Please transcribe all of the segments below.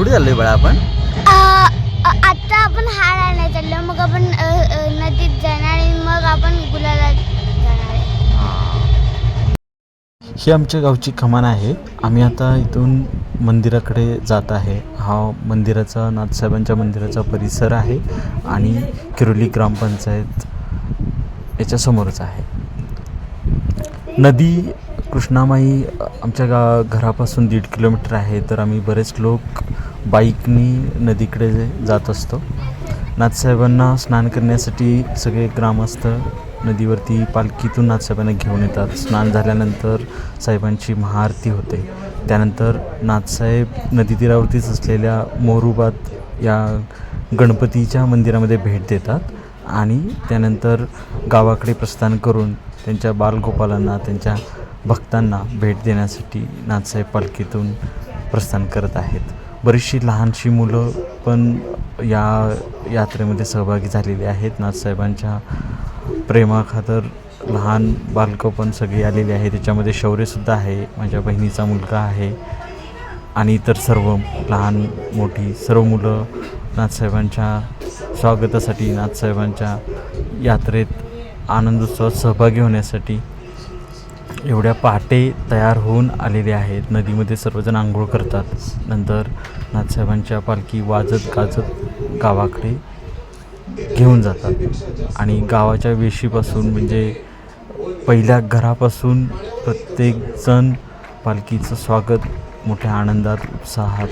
कुठे चाललोय बाळा आपण? आता आपण हार आणायला चाललो, मग आपण नदीत जाणार आणि मग आपण गुलाला जाणार आहे. ही आमच्या गावची कमान आहे. आम्ही आता इथून मंदिराकडे जात आहे. हा मंदिराचा नाथसाहेबांच्या मंदिराचा परिसर आहे आणि किरोली ग्रामपंचायत याच्या समोरच आहे. नदी कृष्णामाई आमच्या घरापासून 1.5 किलोमीटर आहे, तर आम्ही बरेच लोक बाईकनी नदीकडे जात असतो. नाथसाहेबांना स्नान करण्यासाठी सगळे ग्रामस्थ नदीवरती पालखीतून नाथसाहेबांना घेऊन येतात. स्नान झाल्यानंतर साहेबांची महाआरती होते. त्यानंतर नाथसाहेब नदी तीरावरतीच असलेल्या मोरुबाद या गणपतीच्या मंदिरामध्ये भेट देतात आणि त्यानंतर गावाकडे प्रस्थान करून त्यांच्या बालगोपालांना, त्यांच्या भक्तांना भेट देण्यासाठी नाथसाहेब पालखीतून प्रस्थान करत आहेत. बरीचशी लहानशी मुलं पण या यात्रेमध्ये सहभागी झालेली आहेत. नाथसाहेबांच्या प्रेमाखातर लहान बालकं पण सगळी आलेली आहे. त्याच्यामध्ये शौर्यसुद्धा आहे, माझ्या बहिणीचा मुलगा आहे आणि इतर सर्व लहान मोठी सर्व मुलं नाथसाहेबांच्या स्वागतासाठी, नाथसाहेबांच्या यात्रेत आनंदोत्सवात सहभागी होण्यासाठी एवढ्या पहाटे तयार होऊन आलेले आहेत. नदीमध्ये सर्वजण आंघोळ करतात. नंतर नाथसाहेबांच्या पालखी वाजत गाजत गावाकडे घेऊन जातात आणि गावाच्या वेशीपासून म्हणजे पहिल्या घरापासून प्रत्येकजण पालखीचं स्वागत मोठ्या आनंदात, उत्साहात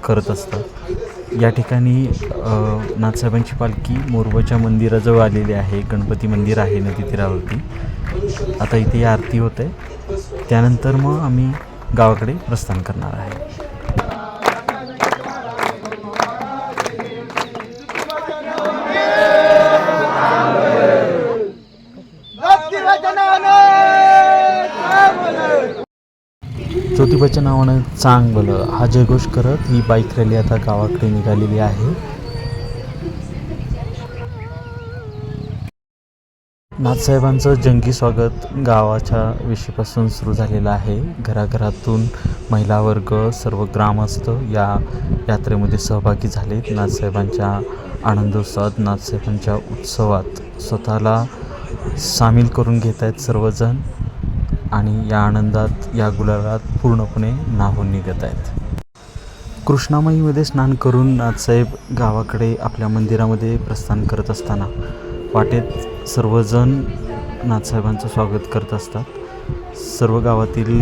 करत असतात. या ठिकाणी नाथसाहेबांची पालखी मोरबाच्या मंदिराजवळ आलेली आहे. गणपती मंदिर आहे नदी तीरावरती. आता इथे आरती होते, त्यानंतर मग आम्ही गावाकडे प्रस्थान करणार आहे. ज्योतिबाच्या नावानं चांग भलं हा जयघोष करत ही बाईक रॅली आता गावाकडे निघालेली आहे. नाथसाहेबांचं जंगी स्वागत गावाच्या वेशीपासून सुरू झालेलं आहे. घराघरातून महिला वर्ग, सर्व ग्रामस्थ या यात्रेमध्ये सहभागी झालेत. नाथसाहेबांच्या आनंदोत्सवात, नाथसाहेबांच्या उत्सवात स्वतःला सामील करून घेत आहेत सर्वजण आणि या आनंदात, या गुलालात पूर्णपणे न्हावून निघत आहेत. कृष्णामाईमध्ये स्नान करून नाथसाहेब गावाकडे आपल्या मंदिरामध्ये प्रस्थान करत असताना वाटेत सर्वजण नाथसाहेबांचं स्वागत करत असतात. सर्व गावातील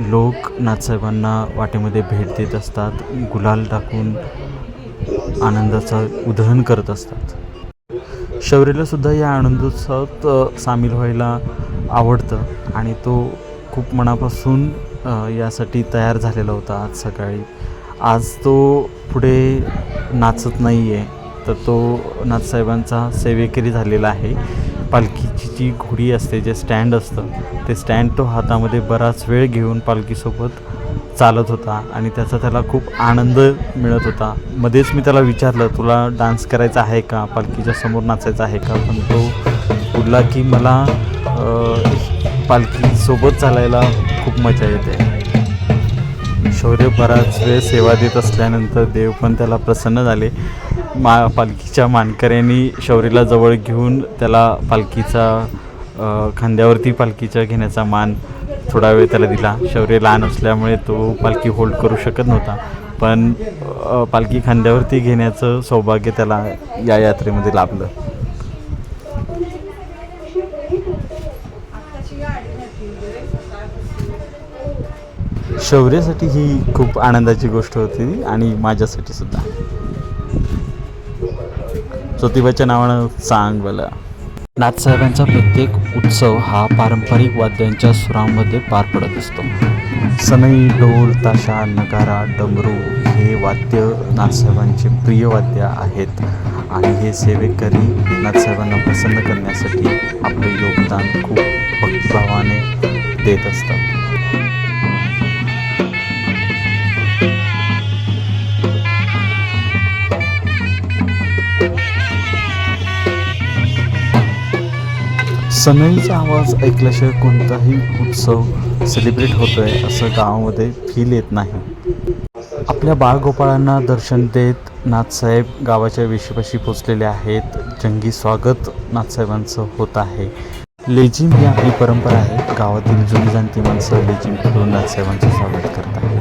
लोक नाथसाहेबांना वाटेमध्ये भेट देत असतात. गुलाल टाकून आनंदाचं उधळण करत असतात. शौर्यलासुद्धा या आनंदोत्सवात सामील व्हायला आवडतं आणि तो खूप मनापासून यासाठी तयार झालेला होता. आज सकाळी तो पुढे नाचत नाही आहे, तर तो नाथसाहेबांचा सेवेकरी झालेला आहे. पालखीची जी घोडी असते, जे स्टँड असतं, ते स्टँड तो हातामध्ये बराच वेळ घेऊन पालखीसोबत चालत होता आणि त्याचा त्याला खूप आनंद मिळत होता. मध्येच मी त्याला विचारलं, तुला डान्स करायचा आहे का, पालखीच्या समोर नाचायचं आहे का, पण तो बोलला की मला पालखीसोबत चालायला खूप मजा येते. शौर्य बराच वेळ सेवा देत असल्यानंतर देव पण त्याला प्रसन्न झाले. पालखीच्या मानकऱ्यांनी शौर्यला जवळ घेऊन त्याला पालखीचा खांद्यावरती पालखीच्या घेण्याचा मान थोडा वेळ त्याला दिला. शौर्य लहान असल्यामुळे तो पालखी होल्ड करू शकत नव्हता, पण पालखी खांद्यावरती घेण्याचं सौभाग्य त्याला या यात्रेमध्ये लाभलं. शौर्यासाठी ही खूप आनंदाची गोष्ट होती आणि माझ्यासाठी सुद्धा. ज्योतिबाच्या नावानं चांग भलं. नाथसाहेबांचा प्रत्येक उत्सव हा पारंपरिक वाद्यांच्या सुरांमध्ये पार पडत असतो. सनई, ढोल, ताशा, नगारा, डमरू हे वाद्य नाथसाहेबांचे प्रिय वाद्य आहेत आणि हे सेवेकरी नाथसाहेबांना प्रसन्न करण्यासाठी आपलं योगदान खूप भक्तिभावाने देत असतात. सनईचा आवाज ऐकल्याशिवाय कोणताही उत्सव सेलिब्रेट होतो आहे असं गावामध्ये फील येत नाही. आपल्या बाळगोपाळांना दर्शन देत नाथसाहेब गावाच्या वेशीपाशी पोचलेले आहेत. जंगी स्वागत नाथसाहेबांचं होत आहे. लेझिम ही आपली परंपरा आहे. गावातील जुनी जाणती माणसं लेझिम खेळून नाथसाहेबांचं स्वागत करत आहेत.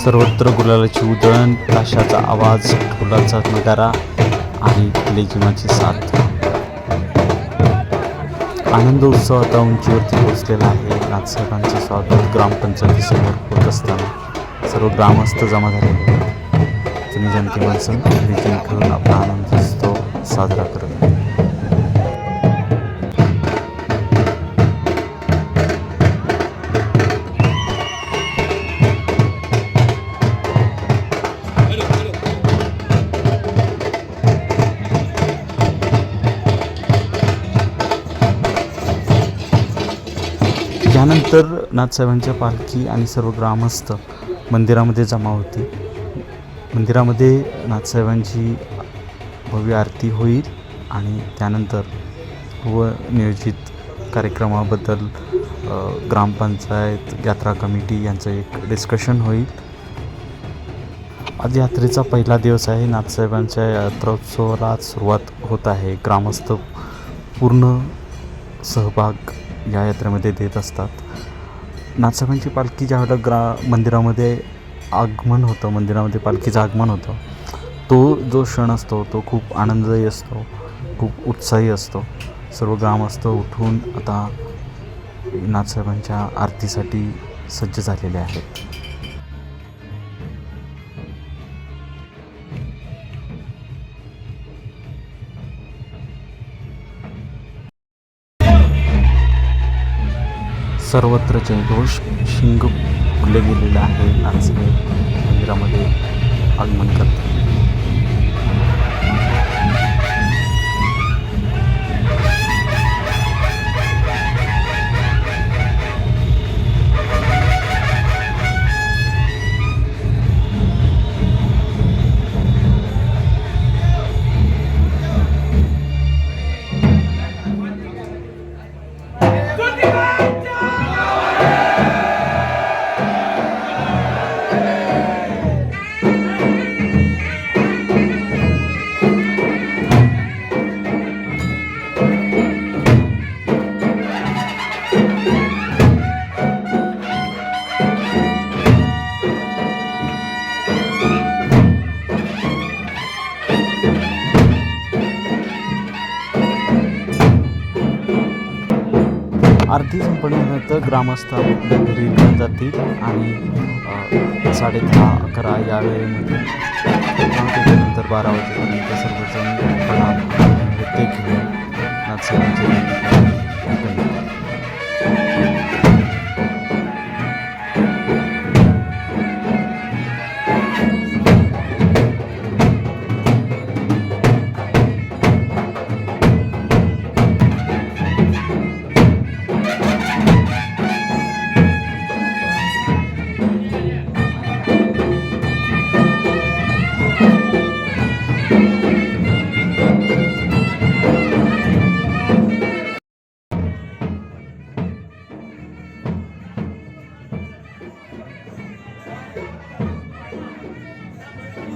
सर्वत्र गुलालाची उधळण, ताशाचा आवाज, ढोलाचा नगारा आणि लेझिमाची साथ. आनंद उत्सव आता उंचीवरती पोहोचलेला आहे. नाथसाहेबांचे स्वागत ग्रामपंचायतीसमोर होत असताना सर्व ग्रामस्थ जमा झालेले. जुनी जाणती माणसं लेझिम खेळून आपला आनंद उत्सव साजरा करत आहेत. त्यानंतर नाथसाहेबांच्या पालखी आणि सर्व ग्रामस्थ मंदिरामध्ये जमा होती. मंदिरामध्ये नाथसाहेबांची भव्य आरती होईल आणि त्यानंतर व नियोजित कार्यक्रमाबद्दल ग्रामपंचायत यात्रा कमिटी यांचं एक डिस्कशन होईल. आज यात्रेचा पहिला दिवस आहे. नाथसाहेबांच्या यात्रोत्सवाला सुरुवात होत आहे. ग्रामस्थ पूर्ण सहभाग या यात्रेमध्ये देत असतात. नाथसाहेबांची पालखी ज्यावेळेला मंदिरामध्ये पालखीचं आगमन होतं, तो जो क्षण असतो तो खूप आनंददायी असतो, खूप उत्साही असतो. सर्व ग्रामस्थ उठून आता नाथसाहेबांच्या आरतीसाठी सज्ज झालेले आहेत. सर्वत्र जयघोष, शिंग फुलले गेलेलं आहे. नाथसाहेब मंदिरामध्ये आगमन करतात. आरती संपल्यानंतर ग्रामस्थ आपल्या घरी घेऊन जातील आणि 10:30-11 या वेळेमध्ये नंतर 12 वाजेपर्यंत सर्वजण प्रणाम नृत्य घेऊन नाथसाहेबांचे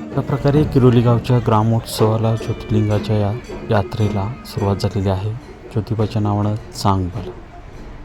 अशा प्रकारे किरोली गावच्या ग्रामोत्सवाला ज्योतिर्लिंगाच्या यात्रेला सुरुवात झालेली आहे. ज्योतिबाच्या नावानं चांगभल.